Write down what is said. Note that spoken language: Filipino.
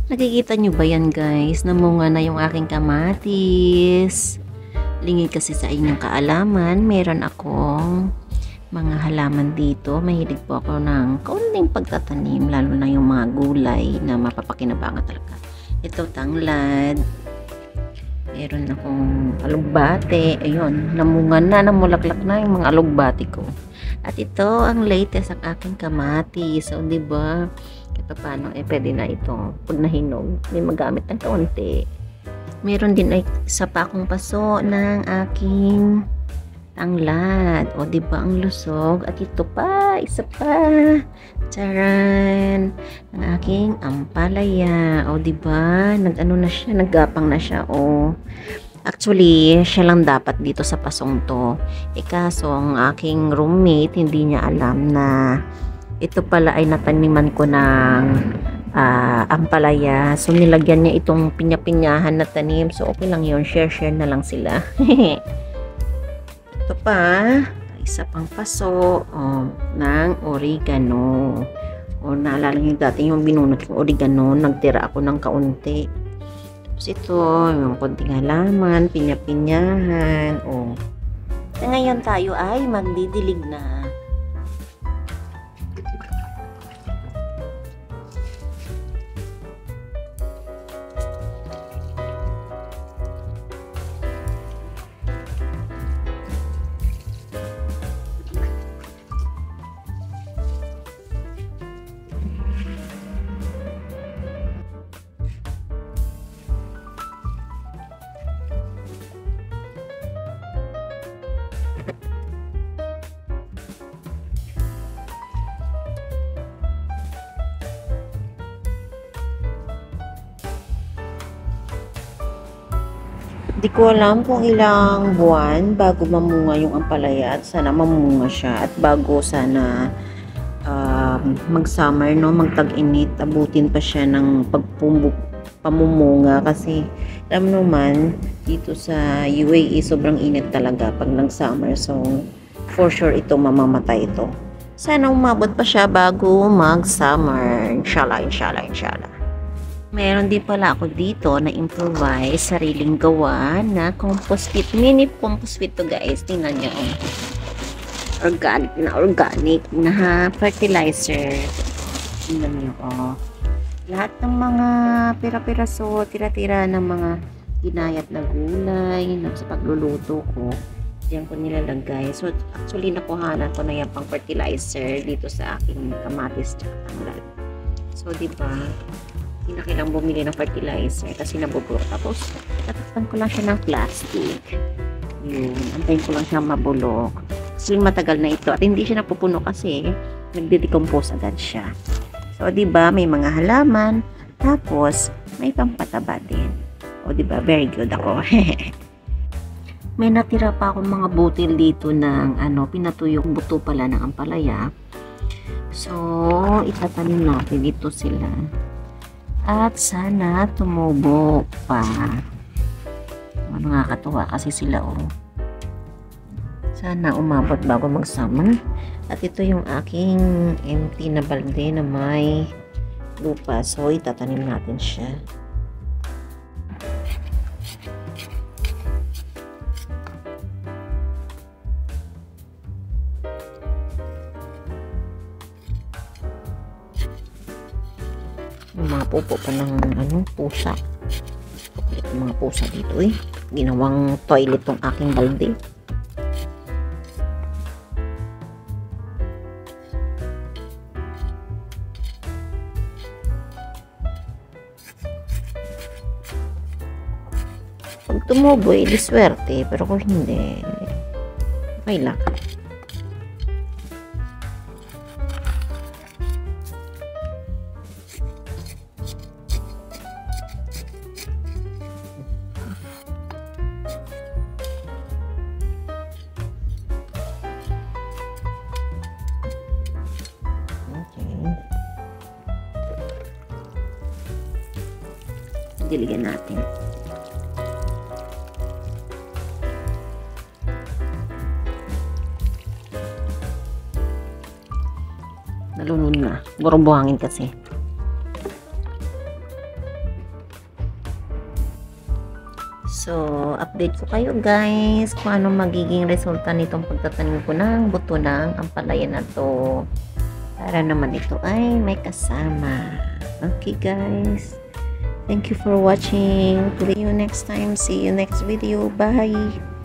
Nakikita nyo ba yan guys? Namunga na yung aking kamatis. Lingid kasi sa inyong kaalaman, meron akong mga halaman dito. Mahilig po ako ng kaunting pagtatanim, lalo na yung mga gulay na mapapakinabangan talaga. Ito tanglad. Meron akong alugbate. Ayun, namunga na, namulaklak na yung mga alugbate ko. At ito ang latest ang aking kamatis. So, diba? Ito paano, pwede na ito. Pag nahinog, may magamit ng kaunti. Meron din ay isa pa akong paso ng aking tanglad. O, diba ang lusog? At ito pa, isa pa. Charan! Ang aking ampalaya. O, diba? Nag-ano na siya, naggapang na siya. O, actually, siya lang dapat dito sa pasong to. Kaso, ang aking roommate, hindi niya alam na ito pala ay nataniman ko ng ampalaya. So, nilagyan niya itong pinya-pinyahan na tanim. So, okay lang yun. Share-share na lang sila. Ito pa, isa pang paso ng oregano. O, naalala niyo dati yung binunot ko oregano. Nagtira ako ng kaunti. Tapos ito, yung konting halaman, pinya-pinyahan. O, ngayon tayo ay magdidilig na. Di ko alam kung ilang buwan bago mamunga yung ampalaya at sana mamunga siya at bago sana mag-summer, no, magtag-init, abutin pa siya ng pamumunga kasi alam naman dito sa UAE sobrang init talaga pag nag-summer, so for sure ito mamamatay ito. Sana umabot pa siya bago mag-summer. Inshallah, inshallah, inshallah. Meron din pala ako dito na improvise, sariling gawa na compost pit. Mini compost pit to guys. Tingnan nyo. Organic na fertilizer. Tingnan nyo. Oh. Lahat ng mga pira-piraso, tira-tira ng mga ginayat na gulay na sa pagluluto ko. Diyan ko nilalagay. So, actually, nakuhanan ko na yan pang fertilizer dito sa aking kamatis at tanglad. So, diba? Hindi na kailang bumili ng fertilizer kasi nabubulok. Tapos, tatakpan ko lang siya ng plastic. Yun. Antayin ko lang siya mabulok. Kasi matagal na ito. At hindi siya napupuno kasi nagde-decompose agad siya. So, diba? May mga halaman. Tapos, may pampataba din. O, diba? Very good ako. May natira pa akong mga butil dito ng pinatuyong buto pala ng ampalaya. So, itatanim natin dito sila. At sana tumubo pa. Nakakatuwa kasi sila Sana umabot bago mag-summer. At ito yung aking empty na balde na may lupa. So, itatanim natin siya. Mga pupo pa ng pusa. Mga pusa dito ginawang toilet tong aking balde. Pag tumubo di swerte, pero kung hindi okay lang. Diligan natin. Nalunod na. Burong buhangin kasi. So, update ko kayo guys kung ano magiging resulta nitong pagtatanim ko ng buto ng ampalaya na to. Para naman ito ay may kasama. Okay guys. Thank you for watching. See you next time. See you next video. Bye.